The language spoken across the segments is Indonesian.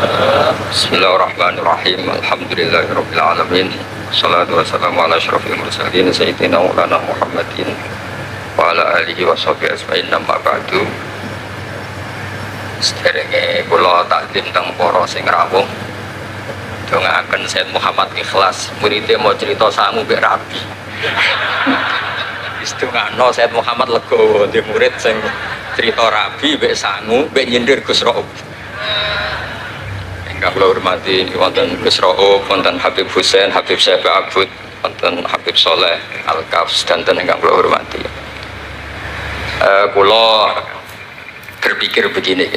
Bismillahirrahmanirrahim. Alhamdulillahirabbil alamin. Wassalatu wassalamu ala asyrofil mursalin sayyidina maulana Muhammadin wa ala alihi wa sahbihi ajmain. Amma ba'du. Sederenge kula takdim teng para sing rawuh. Dongaaken Sayyid Muhammad Ikhlas, muridé mau cerita sangu mbek rabi. Wis dongakno Sayyid Muhammad legowo, di murid sing cerita rabi mbek sangu mbek nyindir Gus Raub. Ingkang kula hormati wonten Gus Raub, wonten Habib Husain, Habib Syekh Abud, wonten Habib Soleh Al-Kafs, dan ingkang kula hormati. Kula berpikir begini,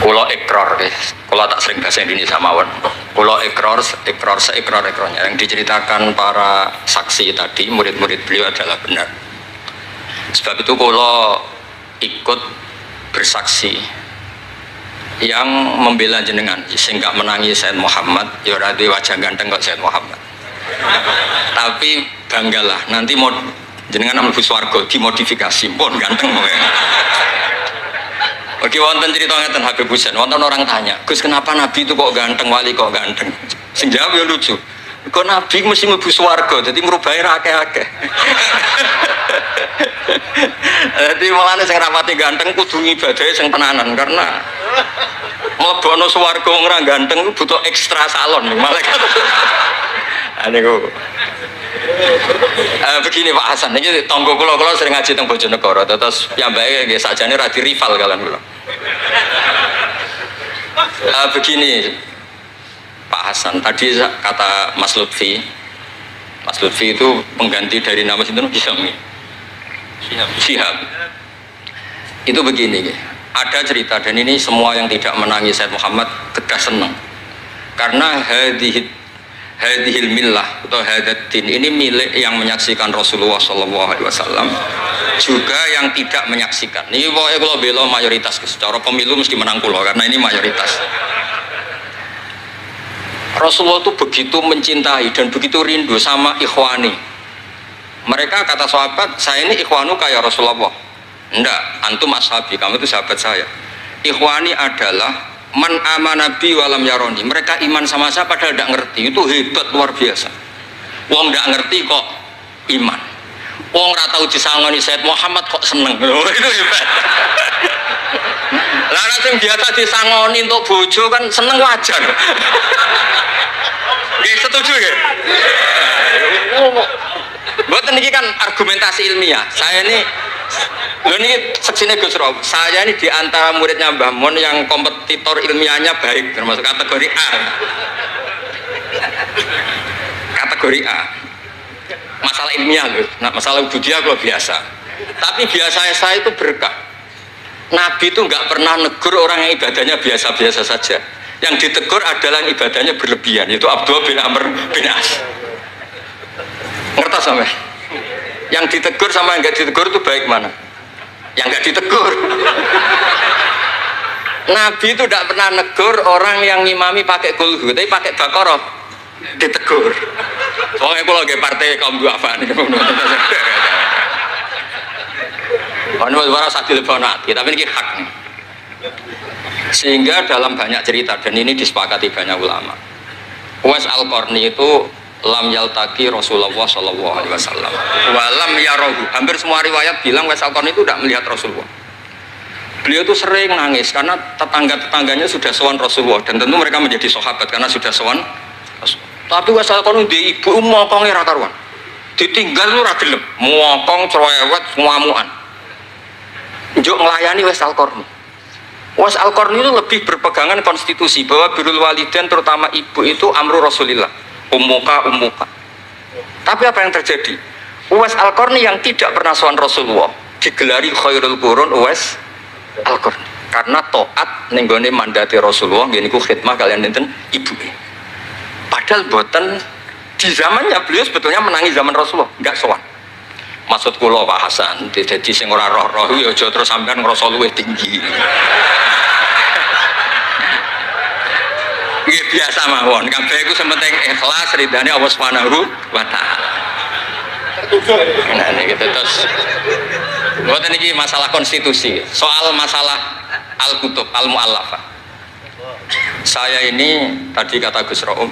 kula ikrar, kula tak sering bahasa Indonesia mawon. Kula ikrar seikrar-ikrarnya yang diceritakan para saksi tadi, murid-murid beliau adalah benar. Sebab itu kula ikut bersaksi yang membela jenengan sehingga menangi Sayyid Muhammad. Ya ora duwe wajah ganteng kok Sayyid Muhammad, tapi banggalah nanti mau jenengan mlebu swarga dimodifikasi pun ganteng ya. Oke, wonten cerita ngeten Habib Husain, wonten orang tanya, Gus kenapa Nabi itu kok ganteng, wali kok ganteng? Sing jawab ya lucu, kok Nabi mesti mlebu swarga jadi ngrubahi akeh-akeh. Jadi mulane sing rapati ganteng kudu ngibadahe sing tenanan, karena mlebono swarga ora ganteng butuh ekstra salon malaikat. Niku begini Pak Hasan, ini tonggo kula sering ngaji teng Bojonegoro, terus piyambake nggih sakjane ra di rival kalian kula. Begini Pak Hasan, tadi kata Mas Lutfi itu pengganti dari nama sinten Syihab. Itu begini, ada cerita, dan ini semua yang tidak menangis Sayyid Muhammad tegas senang, karena hadhil millah atau hadatin ini milik yang menyaksikan Rasulullah SAW, juga yang tidak menyaksikan. Ini pokoknya kalau bela mayoritas, secara pemilu mesti menang pulau karena ini mayoritas. Rasulullah itu begitu mencintai dan begitu rindu sama ikhwani. Mereka kata sahabat, saya ini ikhwanu kayak Rasulullah. Enggak, antum ashabi, kamu itu sahabat saya. Ikhwani adalah man amanabi walam yaroni. Mereka iman sama saya padahal tidak ngerti. Itu hebat luar biasa. Wong tidak ngerti kok iman. Wong ora tau disangoni Sayyid Muhammad kok seneng. Itu hebat. Lah sing biasa disangoni untuk bojo kan seneng wajar. Nggih setuju nggih? Mboten niki kan argumentasi ilmiah. Saya ini seksine Gus Rob, saya ini diantara muridnya Mbah Mun yang kompetitor ilmiahnya baik, termasuk kategori A. Kategori A. Masalah ilmiah loh, nah, masalah ubudiyah kok biasa. Tapi biasa saya itu berkah. Nabi itu nggak pernah negur orang yang ibadahnya biasa-biasa saja. Yang ditegur adalah yang ibadahnya berlebihan, yaitu Abdullah bin Amr bin As. Ngerti sampai? Yang ditegur sama yang nggak ditegur itu baik mana? Yang nggak ditegur. Nabi itu tidak pernah negur orang yang ngimami pakai kulhu, tapi pakai bakoroh ditegur. Soalnya kalau lagi partai kaum duafa nih, ini baru satu lebanon, tapi ini hak nih. Sehingga dalam banyak cerita, dan ini disepakati banyak ulama, Uwais Al-Qarni itu lam yaltaki Rasulullah SAW walam yarohu. Hampir semua riwayat bilang Uwais Al-Qarni itu tidak melihat Rasulullah. Beliau itu sering nangis karena tetangga-tetangganya sudah sowan Rasulullah, dan tentu mereka menjadi sahabat karena sudah sowan Rasulullah. Tapi Uwais Al-Qarni di ibu mokongnya ra karuan, ditinggal lu ra gelem, mokong cerewet ngamuan njuk melayani Uwais Al-Qarni. Uwais Al-Qarni itu lebih berpegangan konstitusi bahwa birrul walidain terutama ibu itu amru Rasulillah, ummuka. Tapi apa yang terjadi? Uwais Al-Qarni yang tidak pernah sowan Rasulullah digelari khairul qurun Uwais Al-Qarni karena taat ning gone mandate Rasulullah, nggih niku khidmah kalian enten ibu. Padahal boten di zamannya beliau sebetulnya menangi zaman Rasulullah, enggak sowan. Maksud kula Pak Hasan, dadi sing ora roh-roh ya aja terus sampean ngrasa luwih tinggi. Nggih biasa mawon, kabeh iku sementing ikhlas ridane Allah Subhanahu wa taala. Nah niki terus mboten iki masalah konstitusi, soal masalah al-kutub al-mu'allafah. Saya ini tadi kata Gus Room,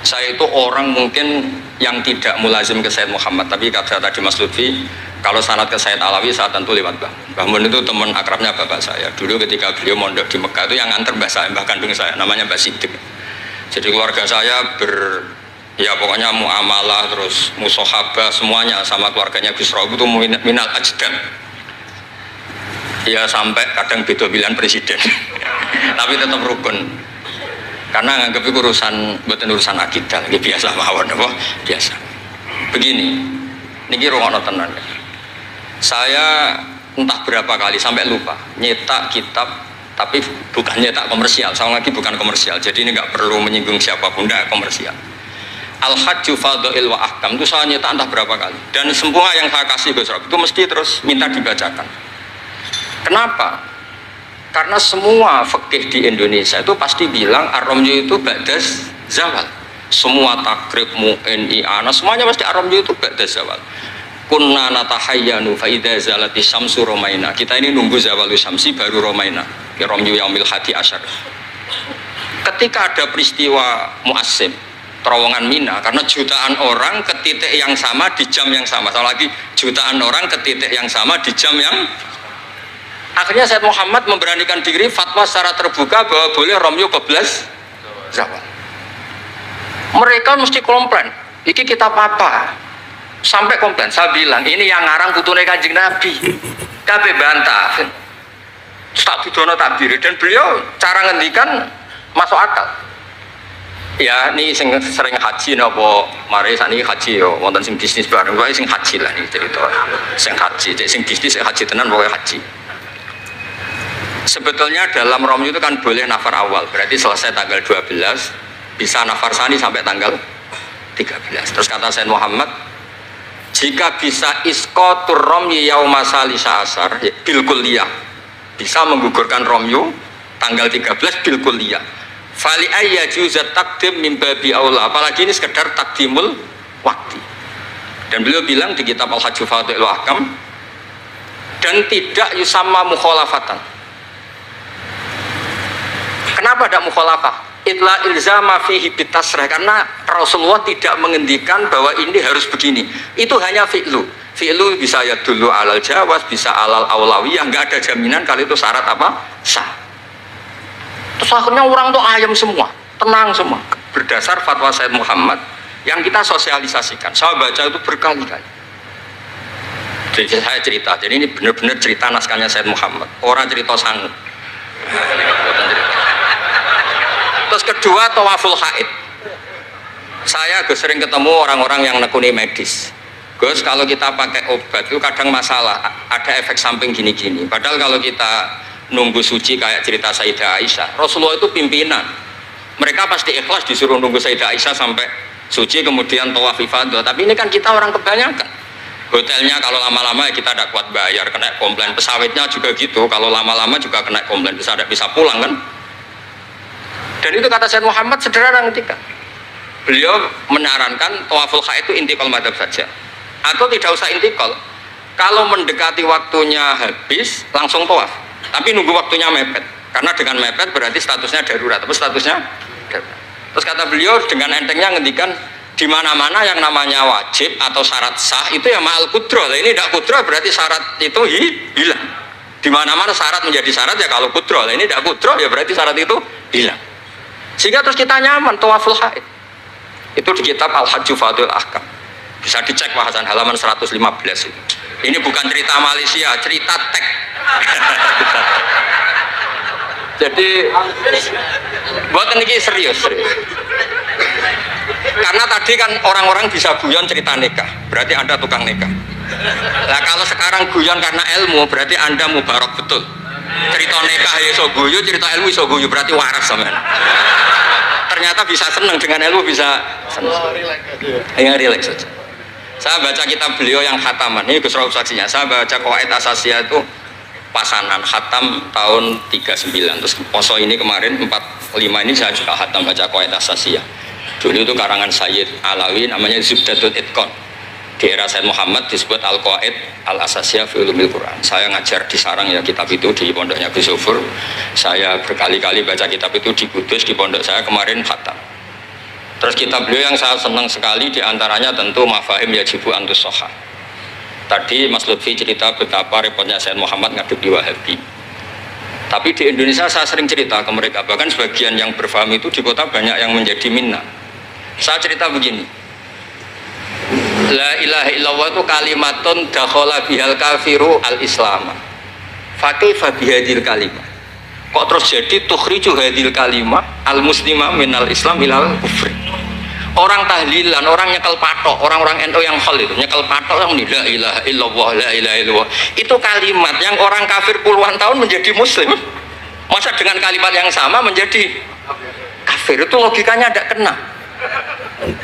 saya itu orang mungkin yang tidak mulazim ke Sayyid Muhammad, tapi kata tadi Mas Lutfi, kalau sanad ke Sayyid Alawi saya tentu lewat Mbah Mun. Itu teman akrabnya bapak saya. Dulu ketika beliau mondok di Mekah itu yang nganter mbah saya, mbah kandung saya, namanya Mbah Siddiq. Jadi keluarga saya ya pokoknya muamalah terus musohabah semuanya sama keluarganya Gus Rob itu minal ajdam. Ya sampai kadang beda pilihan presiden. Tapi tetap rukun. Karena nganggep itu urusan akidah, ini biasa mawon apa? Biasa. Begini, niki rungokno tenan. Saya entah berapa kali sampai lupa nyetak kitab, tapi bukan nyetak komersial. Sama lagi bukan komersial. Jadi ini nggak perlu menyinggung siapapun, nggak komersial. Al-Hajju Fadha'il wa Ahkam itu saya nyetak entah berapa kali. Dan semua yang saya kasih Gus Rob itu mesti terus minta dibacakan. Kenapa? Karena semua fikih di Indonesia itu pasti bilang ar-ramyu itu ba'das zawal. Semua takrib mu'in i'ana semuanya pasti ar-ramyu itu ba'das zawal. Kunna natahayyanu fa idza zalati syamsu romaina. Kita ini nunggu zawalu syamsi baru romaina. Ya ramyu yaumil hadi asyar. Ketika ada peristiwa mu'assim terowongan Mina, karena jutaan orang ke titik yang sama di jam yang sama. Sama lagi jutaan orang ke titik yang sama di jam yang akhirnya Sayyid Muhammad memberanikan diri fatwa secara terbuka bahwa boleh ramyu qoblas zawal. Mereka mesti komplain, iki kita apa? Sampai komplain, saya bilang ini yang ngarang putune Kanjeng Nabi. Kabeh bantah. Tak bidono takbir dan beliau cara ngendikan masuk akal. Ya ini sing sering haji napa mari sakniki haji yo wonten sing bisnis bareng wae sing haji lah niki cerita. Sing haji, sing bisnis sing haji tenan pokoke haji. Sebetulnya dalam ramyu itu kan boleh nafar awal, berarti selesai tanggal 12 bisa nafar sani sampai tanggal 13. Terus kata Sayyid Muhammad, jika bisa isqatur ramyi yauma salisa asar bil kulliyah, bisa menggugurkan ramyu tanggal 13 bil kulliyah. Fali ayya juzat takdim min babi aula, apalagi ini sekedar takdimul waktu. Dan beliau bilang di kitab Al-Hajju Fadha'il wa Ahkam, dan tidak yusamma mukhalafatan. Kenapa ada mukhalafah? Itla ilzama fihi bitasrah, karena Rasulullah tidak mengendikan bahwa ini harus begini. Itu hanya fi'lu. Fi'lu bisa ya dulu alal jawaz, bisa alal aulawiyah, nggak ada jaminan kalau itu syarat apa? Sah. Terus akhirnya orang tuh ayam semua, tenang semua. Berdasar fatwa Sayyid Muhammad yang kita sosialisasikan. Saya baca itu berkali-kali. Jadi saya cerita, jadi ini benar-benar cerita naskahnya Sayyid Muhammad. Orang cerita sanggup. Terus kedua, tawaful haid. Saya sering ketemu orang-orang yang nekuni medis. Gus, kalau kita pakai obat itu kadang masalah, ada efek samping gini-gini. Padahal kalau kita nunggu suci kayak cerita Sayyidah Aisyah, Rasulullah itu pimpinan. Mereka pasti ikhlas disuruh nunggu Sayyidah Aisyah sampai suci kemudian tawaf ifadah. Tapi ini kan kita orang kebanyakan. Hotelnya kalau lama-lama ya kita tidak kuat bayar, kena komplain. Pesawatnya juga gitu, kalau lama-lama juga kena komplain, bisa pulang kan. Dan itu kata Sayyid Muhammad sederhana ketika beliau menyarankan tawaful haid itu intikal madhab saja, atau tidak usah intikal. Kalau mendekati waktunya habis langsung tawaf, tapi nunggu waktunya mepet, karena dengan mepet berarti statusnya darurat, atau statusnya darurat. Terus kata beliau dengan entengnya ngendikan di mana-mana yang namanya wajib atau syarat sah itu ya ma'al kudroh. Ini tidak kudroh berarti syarat itu hilang. Di mana-mana syarat menjadi syarat ya kalau kudroh. Ini tidak kudroh ya berarti syarat itu hilang. Sehingga terus kita nyaman tawaful haid. Itu di kitab Al-Hajju Fadha'il Ahkam. Bisa dicek bahasan halaman 115 itu. Ini bukan cerita Malaysia, cerita tek. Jadi buat ini serius. Karena tadi kan orang-orang bisa guyon cerita nikah, berarti Anda tukang nikah. Nah kalau sekarang guyon karena ilmu, berarti Anda mubarak betul. Cerita nikah iso guyu, cerita ilmu iso guyu, berarti waras sampean. Ternyata bisa senang dengan ilmu, bisa senang. Ya relax saja. Saya baca kitab beliau yang khataman, ini Gus Rauf saksinya. Saya baca Qawaid Asasiyah itu pasanan khatam tahun 39. Terus poso ini kemarin 45 ini saya juga khatam baca Qawaid Asasiyah. Dulu itu karangan Sayyid Alawi namanya Zubdatul Itqan. di era Said Muhammad disebut Al-Qawaid Al-Asasiyah fi Ulumil Quran. Saya ngajar di Sarang ya kitab itu di pondoknya Gus Sufur. Saya berkali-kali baca kitab itu di Kudus di pondok saya kemarin khatam. Terus kitab beliau yang saya senang sekali diantaranya tentu Mafahim Yajibu Antus Soha. Tadi Mas Lutfi cerita betapa repotnya Said Muhammad ngadepi Wahabi. Tapi di Indonesia saya sering cerita ke mereka, bahkan sebagian yang berfaham itu di kota banyak yang menjadi minna. Saya cerita begini, la ilaha illallah itu kalimatun dakhala bihal kafiru al-islam. Fakaifa bihadil kalimah. Kok terus jadi tukhriju hadil kalimah al-muslimah minal islam ilal kufri. Orang tahlilan, orang nyekel patok, orang-orang NU yang khol itu nyekel patok yang la ilaha illallah, la ilaha illallah. Itu kalimat yang orang kafir puluhan tahun menjadi muslim. Masa dengan kalimat yang sama menjadi kafir? Itu logikanya tidak kena.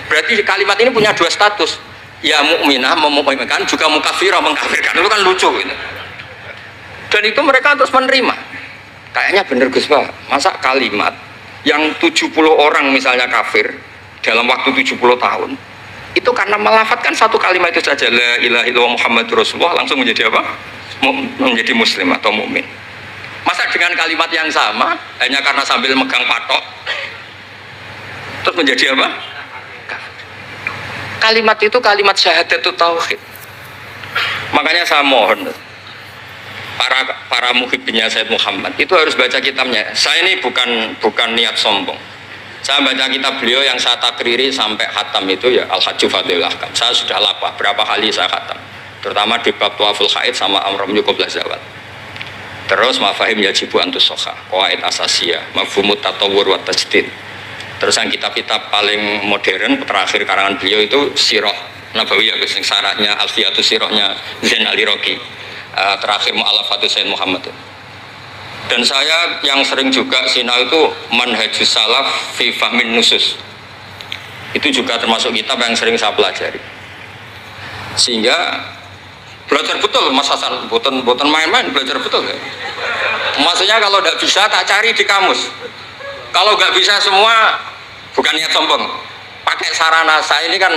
Berarti kalimat ini punya dua status. Ya mukminah memukminkan, juga mukafirah mengkafirkan. Itu kan lucu gitu. Dan itu mereka terus menerima. Kayaknya bener Gus Pak. Masa kalimat yang 70 orang misalnya kafir dalam waktu 70 tahun itu karena melafatkan satu kalimat itu saja, la ilaha illallah Muhammadur Rasulullah, langsung menjadi apa? Menjadi muslim atau mukmin. Masa dengan kalimat yang sama hanya karena sambil megang patok terus menjadi apa? Kalimat itu kalimat syahadatut tauhid. Makanya saya mohon para muhibbinnya Said Muhammad itu harus baca kitabnya. Saya ini bukan niat sombong. Saya baca kitab beliau yang saya takriri sampai khatam itu ya Al-Hajju Fadlul Ahkam. Saya sudah lapah berapa kali saya khatam. Terutama di bab Tuaful Haid sama Amram Yukoblah Zawad. Terus Mafahim Yajibu Antus Soha, Qawaid Asasiyah, Mafhumut Tatawur wa Tajdid. Terus yang kitab-kitab paling modern terakhir karangan beliau itu Sirah Nabawiyah, yang syaratnya Alfiyatus Sirahnya Zain Al-Iraqi. Terakhir Mu'alafatus Said Muhammad. Dan saya yang sering juga sinau itu Manhajus Salaf fi Fahmin Nusus. Itu juga termasuk kitab yang sering saya pelajari. Sehingga belajar betul Mas Hasan, bukan main-main, belajar betul ya. Maksudnya kalau tidak bisa tak cari di kamus. Kalau nggak bisa semua bukan niat sombong. Pakai sarana saya ini kan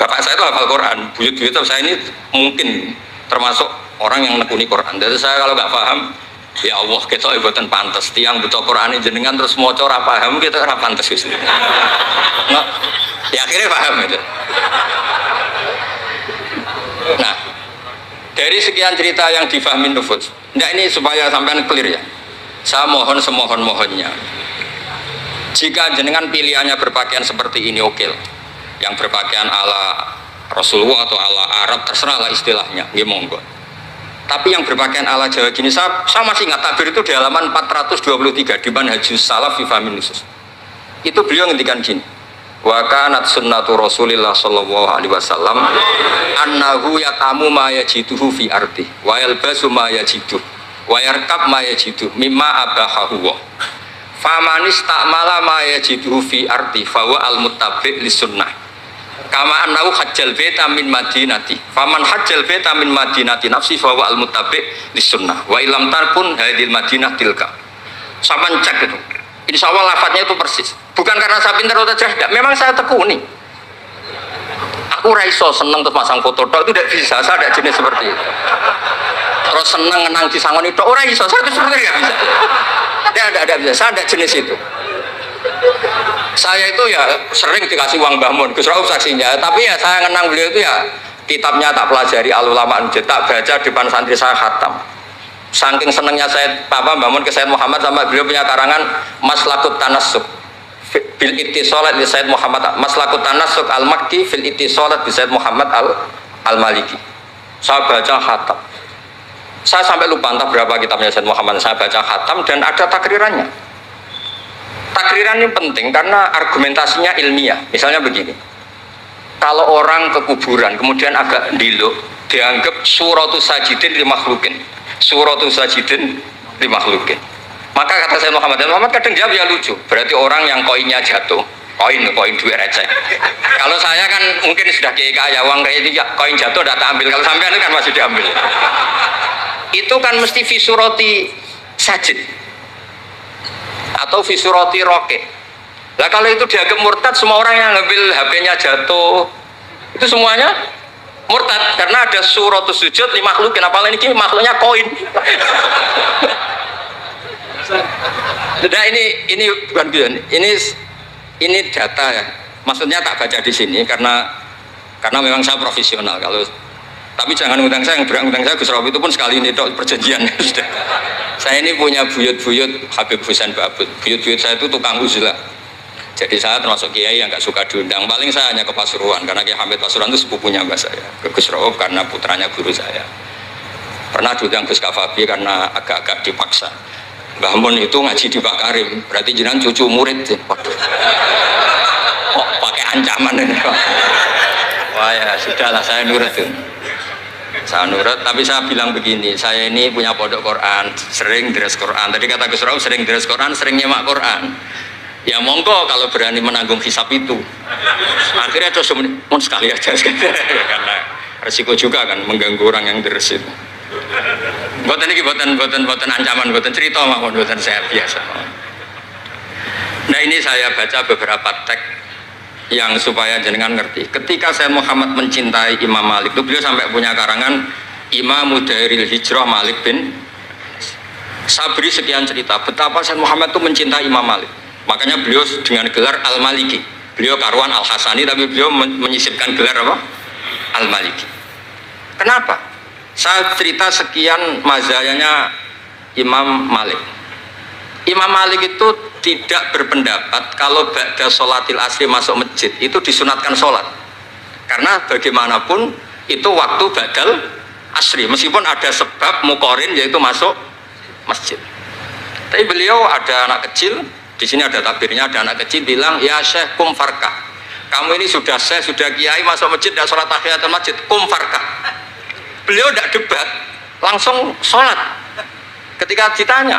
bapak saya itu hafal Quran, buyut-buyut saya ini mungkin termasuk orang yang nekuni Quran. Jadi saya kalau nggak paham, ya Allah kita ibadah pantas. Tiang butuh Quran jenengan terus mau ora paham kita ora pantas wis. Nah, ya akhirnya paham itu. Nah, dari sekian cerita yang difahami nufus, ini supaya sampean clear ya. Saya mohon semohon-mohonnya. Jika jenengan pilihannya berpakaian seperti ini oke. Yang berpakaian ala Rasulullah atau ala Arab terserahlah istilahnya, nggih monggo. Tapi yang berpakaian ala Jawa gini, saya masih ingat takbir itu di halaman 423 di Manhajus Salaf fi Fahmin Nusus. Itu beliau ngendikan gini. Wa kanat sunnatu Rasulillah sallallahu alaihi wasallam annahu yatamu ma yajiduhu fi ardi wa yalbasu ma yajidu wa yarkab ma yajidu mimma abahahu wa famanis ta'mala ma yajiduhu fi ardi fa huwa al-muttabi' lisunnah kama annahu hajjal baita min madinati faman hajjal baita min madinati nafsi fa huwa al-muttabi' lisunnah wa ilam tarkun hadil madinah tilka. Saman cek itu insya Allah lafadznya itu persis, bukan karena saya pintar atau cerdas, memang saya tekuni. Aku raiso seneng terus masang foto itu tidak bisa, saya tidak jenis seperti itu. Terus seneng ngenang di sangon itu orang iso, saya itu sebenarnya nggak bisa. Tidak bisa, saya tidak jenis itu. Saya itu ya sering dikasih uang Mbah Mun, Gus Rauf saksinya, tapi ya saya ngenang beliau itu ya kitabnya tak pelajari al-ulama tak baca depan santri saya khatam. Saking senengnya saya Papa bangun ke Said Muhammad sama beliau punya karangan Maslakut Tanassuk bil ittisalat li Said Muhammad, Maslakut Tanassuk al-Makki fil ittisalat bi Said Muhammad al-Maliki. Saya baca khatam. Saya sampai lupa entah berapa kitabnya Said Muhammad, saya baca khatam dan ada takrirannya. Takriran ini penting karena argumentasinya ilmiah. Misalnya begini. Kalau orang ke kuburan kemudian agak diluk, dianggap suratus sajidin li makhlukin. Suratul sajidin li makhlukin. Maka kata Sayyid Muhammad kadang jawab ya lucu. Berarti orang yang koinnya jatuh, koin duit receh. Kalau saya kan mungkin sudah kaya uang kayak itu koin jatuh tidak ambil. Kalau sampai itu kan masih diambil. Itu kan mesti fisuroti sajid atau fisuroti roke. Lah kalau itu dianggap murtad, semua orang yang ngambil HP-nya jatuh itu semuanya Murtad karena ada suratus sujud li makhlukin, apalagi ini makhluknya koin. Nah ini bukan guyon, ini data ya. Maksudnya tak baca di sini karena memang saya profesional. Kalau tapi jangan undang saya, yang berang undang saya Gus Robi itu pun sekali ini dok perjanjian. Saya ini punya buyut-buyut Habib Husain Babut. Buyut-buyut saya itu tukang uzlah. Jadi saya termasuk kiai yang nggak suka diundang. Paling saya hanya ke Pasuruan karena Kiai Hamid Pasuruan itu sepupunya mbak saya. Ke Gus Robi karena putranya guru saya. Pernah diundang Gus Kafabi karena agak-agak dipaksa. Mbah Mun itu ngaji di Pak Karim, berarti jenengan cucu murid sih. Waduh. Kok pakai ancaman ini Pak? Wah ya sudahlah, saya nurut tuh. Saya nurut, tapi saya bilang begini, saya ini punya pondok Quran, sering deres Quran. Tadi kata Gus Rauf sering deres Quran, sering nyemak Quran. Ya monggo kalau berani menanggung hisab itu. Akhirnya terus mau sekali aja karena resiko juga kan mengganggu orang yang deres itu. Buatan ini buatan ancaman, buatan cerita mawon, buatan saya biasa. Nah ini saya baca beberapa teks yang supaya jenengan ngerti. Ketika Sayyid Muhammad mencintai Imam Malik itu beliau sampai punya karangan Imam Dairil Hijrah Malik bin Sabri, sekian cerita betapa Sayyid Muhammad itu mencintai Imam Malik. Makanya beliau dengan gelar Al-Maliki. Beliau karuan Al-Hasani tapi beliau menyisipkan gelar apa? Al-Maliki. Kenapa? Saya cerita sekian mazhayanya Imam Malik. Imam Malik itu tidak berpendapat kalau ba'da sholatil asri masuk masjid itu disunatkan sholat, karena bagaimanapun itu waktu ba'dal asri meskipun ada sebab mukorin yaitu masuk masjid. Tapi beliau ada anak kecil, di sini ada takbirnya, ada anak kecil bilang ya syekh kum farkah, kamu ini sudah syekh sudah kiai masuk masjid dan sholat tahiyatul masjid, kum farkah. Beliau tidak debat, langsung sholat. Ketika ditanya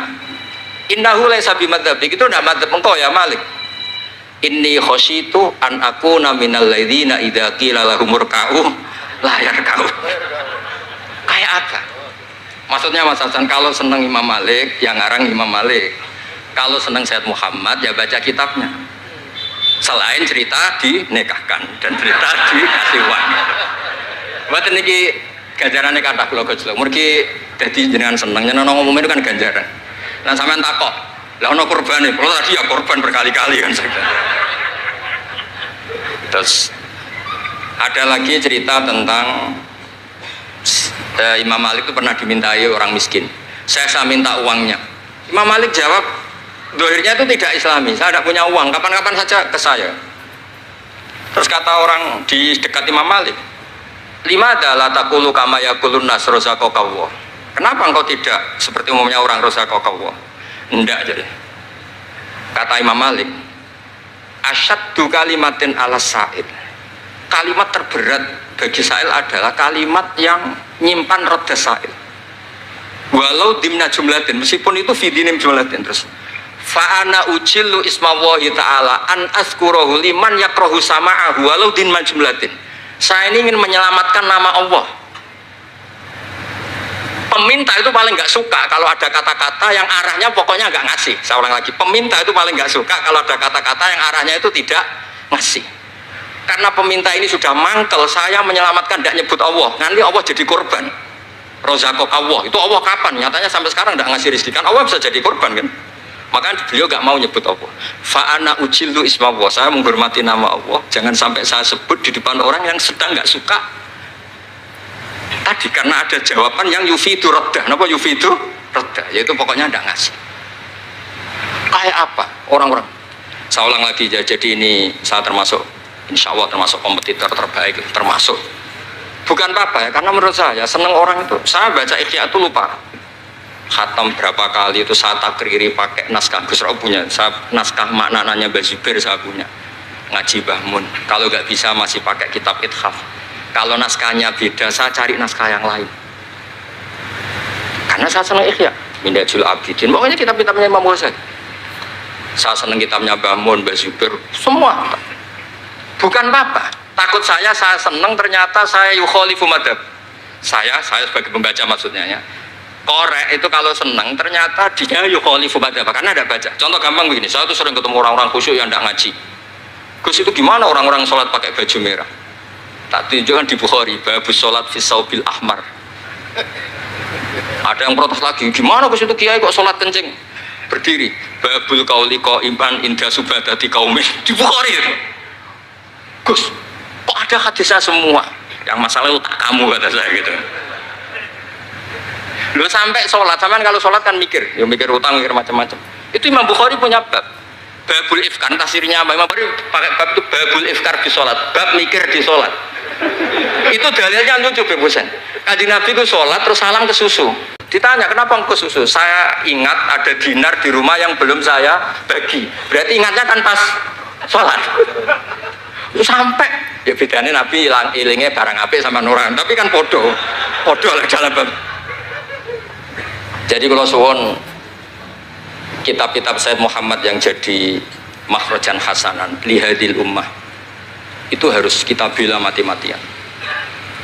innahu laisa bimadzhabik, itu tidak madzhab engkau ya Malik. Inni khasyitu an akuna minal ladzina idza qila lahum ruk'u la yarka'u. Kayak apa? Maksudnya Mas Hasan, kalau senang Imam Malik yang ngarang Imam Malik, kalau senang Sayyid Muhammad ya baca kitabnya. Selain cerita dinikahkan dan cerita dikasih uang. Buat niki ganjarannya kathah kula gojlok. Mergi dadi jenengan seneng nyeneng ngomong itu kan ganjaran. Nah sampean takok, lah ono korbane, kalau tadi ya korban berkali-kali kan saya. Terus ada lagi cerita tentang Imam Malik itu pernah dimintai orang miskin. Saya minta uangnya. Imam Malik jawab, dohirnya itu tidak Islami. Saya tidak punya uang, kapan-kapan saja ke saya. Terus kata orang di dekat Imam Malik, lima adalah takulu kama yakulun nas rozaqakallah. Kenapa engkau tidak seperti umumnya orang rozaqakallah? Enggak jadi. Kata Imam Malik, asyaddu kalimatin ala sa'il. Kalimat terberat bagi sa'il adalah kalimat yang nyimpan roda sa'il. Walau dimna jumlatin, meskipun itu fidinim jumlatin. Terus fa'ana ujillu ismallahi ta'ala an azkurahu liman yakrohu sama'ahu walau dimna jumlatin. Saya ini ingin menyelamatkan nama Allah. Peminta itu paling nggak suka kalau ada kata-kata yang arahnya pokoknya nggak ngasih. Saya ulang lagi, peminta itu paling nggak suka kalau ada kata-kata yang arahnya itu tidak ngasih. Karena peminta ini sudah mangkel, saya menyelamatkan tidak nyebut Allah, nanti Allah jadi korban. Rozakok Allah, itu Allah kapan? Nyatanya sampai sekarang tidak ngasih rezeki, kan Allah bisa jadi korban kan? Makanya beliau nggak mau nyebut Allah. Fa'ana ujillu ismallah, saya menghormati nama Allah, jangan sampai saya sebut di depan orang yang sedang nggak suka. Tadi karena ada jawaban yang yufidu rodda. Kenapa yufidu rodda? Yaitu pokoknya tidak ngasih. Kayak apa orang-orang? Saya ulang lagi, jadi ini saya termasuk, insya Allah termasuk kompetitor terbaik, termasuk. Bukan apa ya, karena menurut saya senang orang itu. Saya baca Ikhya itu lupa. Khatam berapa kali itu saya takriri pakai naskah Gus Rauf punya. Saya naskah maknanya Mbah Zubair saya punya. Ngaji Mbah Mun. Kalau nggak bisa masih pakai kitab Ithaf. Kalau naskahnya beda, saya cari naskah yang lain. Karena saya senang Ikhya, Minhajul Abidin. Pokoknya kitab-kitabnya Imam Ghazali. Saya senang kitabnya Mbah Mun, Mbah Zubair, semua. Bukan apa-apa. Takut saya senang ternyata saya yukhalifu madhab. Saya sebagai pembaca maksudnya ya. Korek itu kalau senang ternyata dia yukhalifu madhab. Karena ada baca. Contoh gampang begini, saya tuh sering ketemu orang-orang khusyuk yang tidak ngaji. Gus itu gimana orang-orang sholat pakai baju merah? Tak tunjukkan di Bukhari, babus sholat fi saubil ahmar. Ada yang protes lagi, gimana Gus itu kiai kok sholat kencing berdiri? Babul qauli qaiman inda subadati qaumin di Bukhari itu. Gus, kok ada hadisnya semua? Yang masalah itu tak kamu kata saya gitu. Lu sampai sholat, sampean kalau sholat kan mikir, ya mikir utang, mikir macam-macam. Itu Imam Bukhari punya bab. Babul ifkar, tafsirnya apa? Imam Bukhari pakai bab itu babul ifkar di sholat, bab mikir di sholat. Itu dalilnya lucu Bebusen. Kanjeng Nabi itu sholat terus salam ke susu. Ditanya kenapa ke susu? Saya ingat ada dinar di rumah yang belum saya bagi. Berarti ingatnya kan pas sholat. Itu sampai ya bedanya Nabi ilingnya barang apik sama nuran. Tapi kan podo lah dalam bab. Jadi kalau suwon kitab-kitab Sayyid Muhammad yang jadi makhrajan hasanan lihadil ummah itu harus kita bela mati-matian.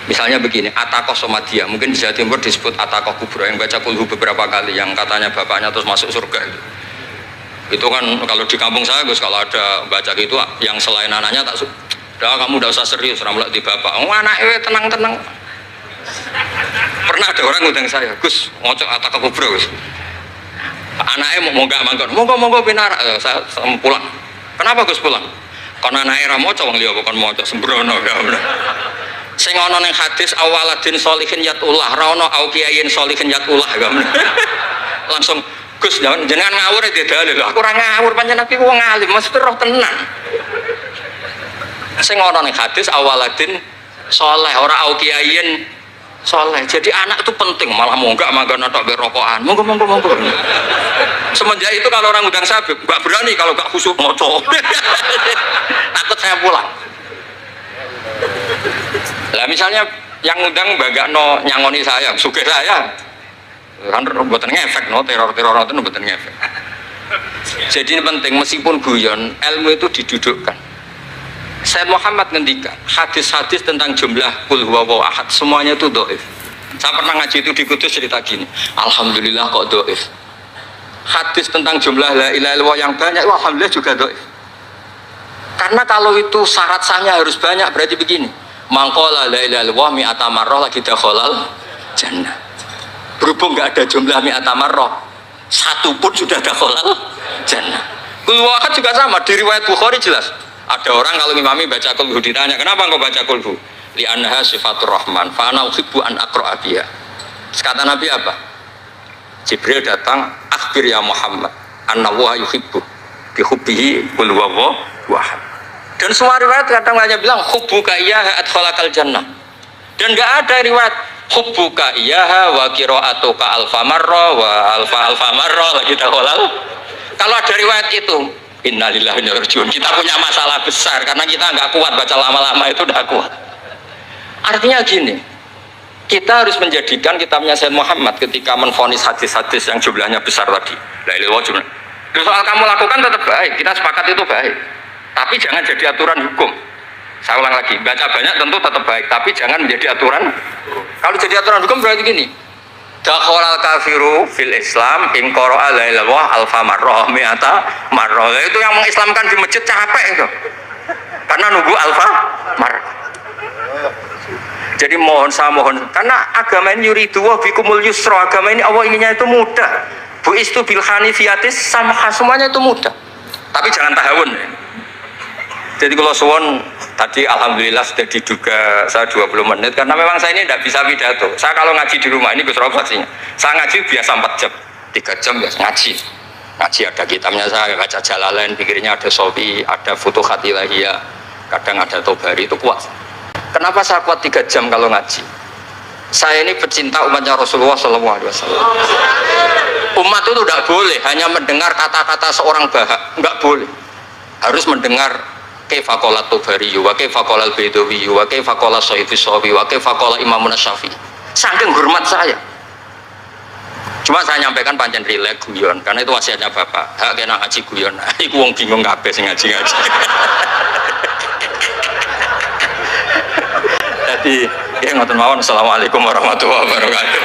Misalnya begini, Atakoh Somadia, mungkin di Jawa Timur disebut Atakoh Kubro yang baca kulhu beberapa kali, yang katanya bapaknya terus masuk surga itu kan kalau di kampung saya Gus, kalau ada baca gitu yang selain anaknya tak udah kamu udah usah serius ramlak di bapak, oh anaknya tenang-tenang. Pernah ada orang ngundang saya, Gus ngocok Atakoh Kubro Gus, anaknya mau nggak mangkon, monggo pinar, saya pulang. Kenapa Gus pulang? Karena anaknya ramoco wong liya bukan moco sembrono ya. Sing ana ning hadis awaladin sholihin yatullah, ra ono au kiyayin sholihin yatullah ya. Langsung Gus jenengan ngawur iki dalil. Aku ora ngawur panjenengan iki wong alim, mesti roh tenan. Sing ana ning hadis awaladin sholeh, ora au kiyayin soleh. Jadi anak itu penting, malah mau enggak makan atau berokokan. Monggo. Semenjak itu kalau orang udang saya enggak berani kalau enggak khusyuk moco. Takut saya pulang. Lah misalnya yang undang no nyangoni saya, sugih saya. Kan mboten ngefek no teror itu mboten ngefek. Jadi ini penting meskipun guyon, ilmu itu didudukkan. Sayyid Muhammad ngendikan hadis-hadis tentang jumlah kul huwallahu ahad semuanya itu dhaif. Saya pernah ngaji itu di Kudus cerita gini, alhamdulillah kok dhaif. Hadis tentang jumlah la ilaha illallah yang banyak alhamdulillah juga dhaif. Karena kalau itu syarat sahnya harus banyak, berarti begini, mangqala la ilaha illallah mi'ata marrah lagi dakhalal jannah. Berhubung enggak ada jumlah mi'ata marrah, satu pun sudah dakhalal jannah. Kul huwallahu ahad juga sama, di riwayat Bukhari jelas. Ada orang kalau ngimami baca kulhu ditanya, kenapa engkau baca kulhu? Li anha sifatur rahman, fa ana uhibbu an aqra'a biha. Kata Nabi apa? Jibril datang, akhbir ya Muhammad, annallaha yuhibbu bi hubbihi qul huwallahu ahad. Dan semua riwayat kadang hanya bilang hubbuka iyyaha adkhalakal jannah. Dan enggak ada riwayat hubbuka iyyaha wa qira'atuka alfa marra wa alfa marra lagi dakhalal. Kalau ada riwayat itu innalillahi wa inna ilaihi raji'un. Kita punya masalah besar karena kita nggak kuat baca lama-lama itu udah kuat. Artinya gini, kita harus menjadikan kitabnya Sayyid Muhammad ketika menvonis hadis-hadis yang jumlahnya besar tadi. La ilaha illallah. Soal kamu lakukan tetap baik, kita sepakat itu baik. Tapi jangan jadi aturan hukum. Saya ulang lagi, baca banyak tentu tetap baik, tapi jangan menjadi aturan. Kalau jadi aturan hukum berarti gini. Dakhalal kafiru fil Islam in qara'a la ilaha illallah alfa marrah mi'ata marrah. Itu yang mengislamkan di masjid capek itu. Karena nunggu alfa marrah. Jadi saya mohon karena agama ini yuridu wa bikumul yusra, agama ini Allah inginnya itu mudah. Bu istu bil hanifiyatis sama semuanya itu mudah. Tapi jangan tahawun. Jadi kalau suwon tadi alhamdulillah sudah diduga saya 20 menit karena memang saya ini tidak bisa pidato. Saya kalau ngaji di rumah ini Gus Rob saksinya. Saya ngaji biasa 4 jam, 3 jam biasa ngaji. Ngaji ada kitabnya saya baca Jalalain, pikirnya ada Sofi, ada Futuhat Ilahiyah, kadang ada Tobari itu kuat. Kenapa saya kuat 3 jam kalau ngaji? Saya ini pecinta umatnya Rasulullah SAW. Umat itu tidak boleh hanya mendengar kata-kata seorang bahak, nggak boleh. Harus mendengar kaifa qala Tobari wa kaifa qala Al-Baidawi wa kaifa qala Syafi'i wa kaifa qala Imam Syafi'i. Saking hormat saya. Cuma saya nyampaikan pancen rilek guyon karena itu wasiatnya Bapak. Hak kena ngaji guyon. Iku wong bingung kabeh sing ngaji-ngaji. Jadi ya ngoten mawon. Assalamualaikum warahmatullahi wabarakatuh.